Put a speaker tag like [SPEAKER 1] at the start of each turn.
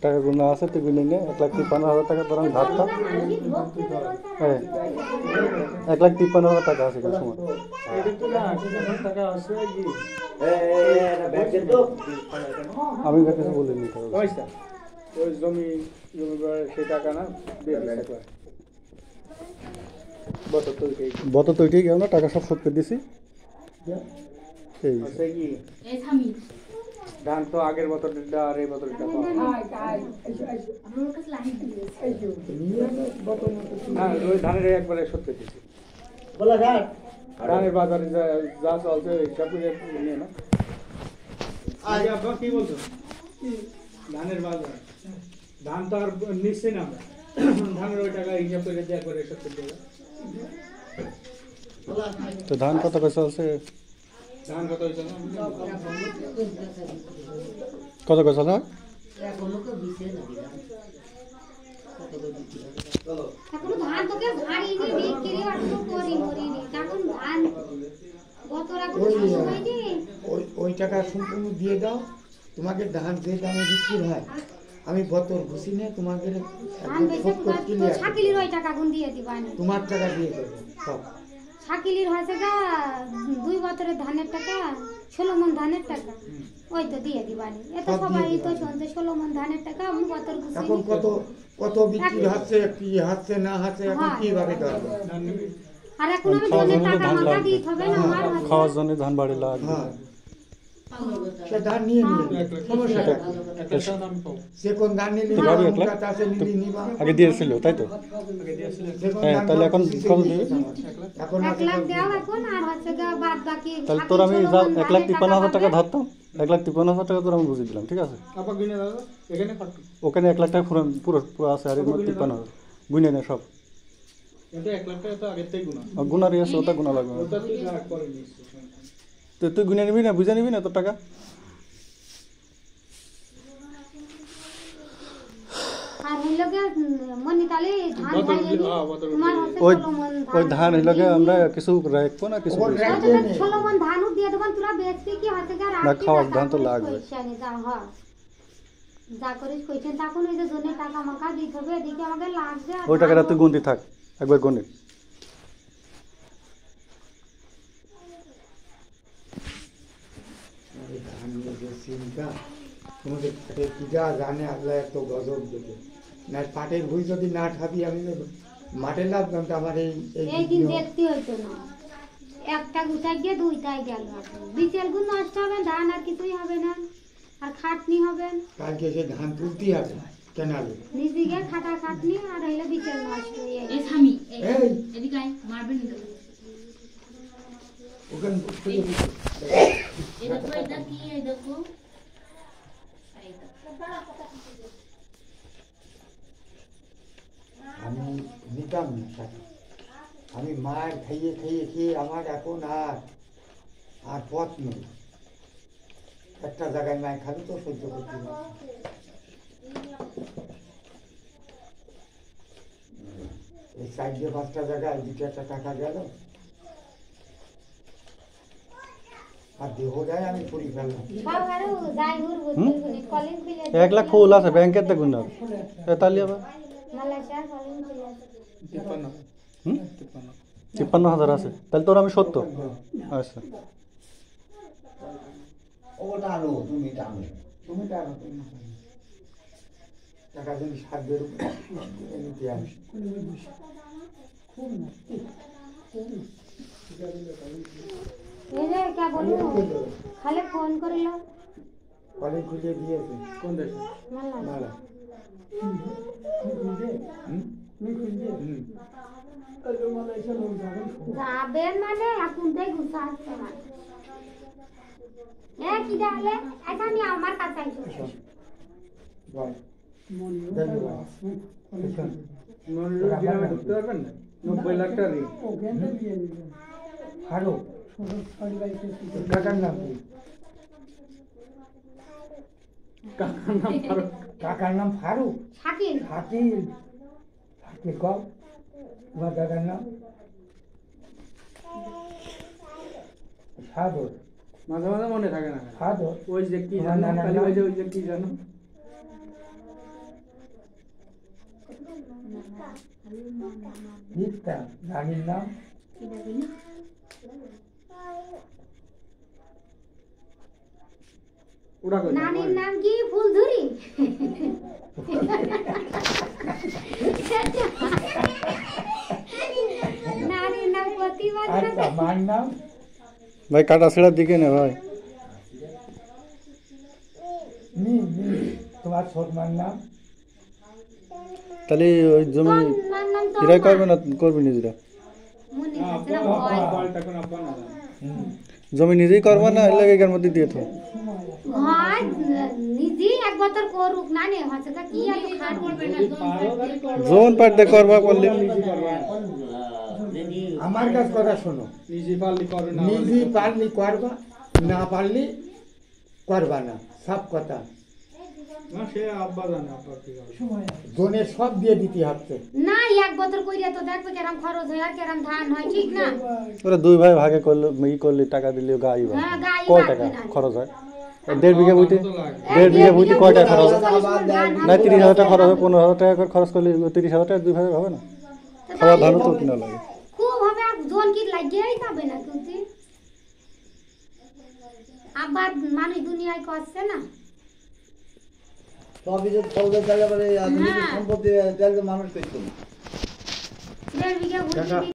[SPEAKER 1] টাকা গুনা আছে তুই গুনে নে 1,53,000 টাকা তোর আমি ধারতাম 1,53,000 টাকা আছে কোন সময় আমি কিছু বলিনি
[SPEAKER 2] ওই জমি সে টাকা না
[SPEAKER 1] বত তো ঠিক না টাকা সব শোধ করে দিছি
[SPEAKER 2] ধান তো আগের বছরটা আর এই বছরটা হ্যাঁ ওই ধানের একবারে শোধ করে দিছি ধানের বাজারে যা চলছে সব নিয়ে না কি বলছো ধানের বাজার ধান তো আর নিচ্ছে না ধানের ওই টাকা হিসাব করে দেওয়া করে শোধ করে দেওয়া
[SPEAKER 1] তো ধান কত পয়সা আছে
[SPEAKER 2] ধান কত হয়েছে
[SPEAKER 1] কত পয়সা না
[SPEAKER 3] ওই টাকা সম্পূর্ণ দিয়ে দাও তোমাকে ধান যে দামে বিক্রি হয় আমি বতর ঘুষি নিয়ে তোমাকে তোমার টাকা দিয়ে দেবো সব
[SPEAKER 4] শাকিলির হয়েছে গা 2 বছরের ধানের টাকা 16 মণ ধানের টাকা ওই তো দিয়ে দিবানি এত সবাই তো শুনছে 16 মণ ধানের টাকা আমি বতর ঘুষি
[SPEAKER 3] এখন কত বিক্রি হচ্ছে কি হচ্ছে না হচ্ছে এখন কিভাবে করব
[SPEAKER 4] আর এখন আমি জনের টাকা মাথা দিতে হবে না আমার
[SPEAKER 1] খাওয়ার জন্য ধান বাড়ি লাগবে
[SPEAKER 3] সে ধান নিয়ে সমস্যা সে কোন ধান নিয়ে
[SPEAKER 1] আগে দিয়েছিল তাই তো হ্যাঁ তাহলে এখন কত দিবি
[SPEAKER 4] এখন 1 লাখ দাও এখন আর হচ্ছে গা বাদ বাকি
[SPEAKER 1] তাহলে তোর আমি 1,53,000 টাকা ধরতাম 1,53,000 টাকা তোর আমি বুঝিয়ে দিলাম ঠিক আছে
[SPEAKER 2] আপা গুনে দাও এখানে কত
[SPEAKER 1] ওখানে 1 লাখ টাকা পুরো আছে আর 53,000 গুনে নে সব
[SPEAKER 2] এটা 1 লাখ টাকা তো আগের থেকে গুনা
[SPEAKER 1] গুনার আছে ওটা গুনা লাগবে
[SPEAKER 2] ওটা তুই লাখ করে নিছিস
[SPEAKER 1] তো তুই গুনে নিবি না বুঝে নিবি না তোর টাকা
[SPEAKER 4] আর হইলগে মনিতালে ধান খাইলে তোমার হচ্ছে
[SPEAKER 1] ওই
[SPEAKER 4] 16 মণ
[SPEAKER 1] ওই ধান হইলগে আমরা কিছু রাখবো না কিছু
[SPEAKER 4] 16 মণ ধানও দিয়ে দেবন তোরা বেচতে কি হচ্ছে গা
[SPEAKER 1] না খাওয়ার ধান তো লাগবে
[SPEAKER 4] যা করিস কইছেন তখন ওই যে জনের টাকা মাকা দিতে হবে এদিকে আমাকে লাগবে
[SPEAKER 1] ওই টাকাটা তুই গুনতে থাক একবার গুনে
[SPEAKER 3] তোমাদের পাটের পূজা জানে আল্লাহ এত গজব দেবে না পাটের বই যদি না ঠাবি আমি মাঠে লাগতাম তো আমার
[SPEAKER 4] এই দিন দেখতে হইতো না একটা গুটাই গিয়ে দুইটাই গেল বিচেল গুণ নষ্ট হবে ধান আর কিছুই হবে না আর খাটনি হবে
[SPEAKER 3] কালকে সে ধান তুলতেই হবে কেনালে
[SPEAKER 4] নিজে গিয়ে খাটা খাটনি আর হইলে বিচেল নষ্ট হয়ে
[SPEAKER 5] এই স্বামী এদিকে আয় মারবেন না
[SPEAKER 3] ওখানে
[SPEAKER 5] এটা কি এই দেখো
[SPEAKER 3] আমি নিতাম না টাকা আমি মার খাইয়ে খেয়ে আমার এখন আর পথ নেই একটা জায়গায় মায় খাবি তো সহ্য করতে এই 4-5টা জায়গায় 2-1 টাকা গেল আর দেহ যায় আমি পরি ফেললাম
[SPEAKER 1] 1 লাখ ফুল আছে ব্যাংকের তে গুণ তাহলে আবার 53,000 আছে তাহলে তোর আমি 70 আচ্ছা
[SPEAKER 3] ওটা আনো তুমি টানো টাকা যদি 60 নিতে আমি
[SPEAKER 4] খালি ফোন করিল
[SPEAKER 3] কলেজ খুলে দিয়েছে
[SPEAKER 2] কোন দেশে
[SPEAKER 3] মালা
[SPEAKER 4] যাবেন মানে এখন থেকে গুছা আসছে মানে কি তাহলে আচ্ছা আমি আমার কাছে আইছি
[SPEAKER 2] গ্রামে ঢুকতে পারবেন না 90 লাখ টাকা ঋণ
[SPEAKER 3] হারো কাকার নাম কি কাকার নাম ফারুক
[SPEAKER 4] শাকিল
[SPEAKER 3] কম তোমার দাদার নাম সাধর
[SPEAKER 2] মাঝে মাঝে মনে থাকে না
[SPEAKER 3] সাধর
[SPEAKER 2] ওই যে কি
[SPEAKER 3] তোমার
[SPEAKER 2] জানো
[SPEAKER 3] নানার
[SPEAKER 2] কালী
[SPEAKER 3] নাম?
[SPEAKER 2] বাজে ওই যে কি জানো
[SPEAKER 3] গীতা রানীর নাম
[SPEAKER 2] ওটা কই
[SPEAKER 4] নানির নাম কি ফুলধুরি নানির নাম প্রতিভা
[SPEAKER 3] আচ্ছা মার নাম
[SPEAKER 1] ভাই কাটা ছেড়ার দিকে না ভাই
[SPEAKER 3] নি তোমার ছোট মার নাম
[SPEAKER 1] তাহলে ওই জমি
[SPEAKER 4] মার নাম তো
[SPEAKER 1] এরাই করবে না করবি নিজেরা
[SPEAKER 4] মনে
[SPEAKER 2] না
[SPEAKER 4] আছে না ভয়
[SPEAKER 2] বলটা কোন আব্বা না
[SPEAKER 1] জমি নিজেই করবা না এর লাগে এর মধ্যে দিয়ে তো
[SPEAKER 4] হয় নিজে এক বছর করুক না নে হচ্ছে তা কি এত খাট করবে না
[SPEAKER 1] জোন পাড়তে করবা করলে
[SPEAKER 2] নিজে করবা
[SPEAKER 3] আমার কাছ কথা শোনো
[SPEAKER 2] নিজে পারলি করো না
[SPEAKER 3] নিজে পারলি করবা না পারলি করবা না সব কথা
[SPEAKER 2] না সে আব্বা জানে আব্বা কি করে
[SPEAKER 3] জোনে সব দিয়ে দিতে হচ্ছে
[SPEAKER 4] না এক বছর কইরা তো দেখবে কেরম খরচ হয় আর কেরম ধান হয় ঠিক না
[SPEAKER 1] ওরা দুই ভাই ভাগে করলে ই করলে টাকা দিলে গাই হয়
[SPEAKER 4] হ্যাঁ গাই
[SPEAKER 1] কয় টাকা খরচ হয় 1.5 বিঘা বুঝতে 1.5 বিঘা বুঝতে কয় টাকা খরচ হয় না 30,000 টাকা খরচ হয় 15,000 টাকা করে খরচ করলে 30,000 টাকা দুই ভাই হবে না খাওয়া ধানও তো কিনা লাগে
[SPEAKER 4] খুব হবে আর জন কি লাগিয়েই যাবে না কিন্তু আবার মানুষ দুনিয়ায় করছে না
[SPEAKER 6] সব কিছু ফলবে তাহলে
[SPEAKER 4] হ্যাঁ।
[SPEAKER 6] সম্পত্তি তাহলে তো মানুষ পেত না
[SPEAKER 4] 1.5 বিঘা বুঝি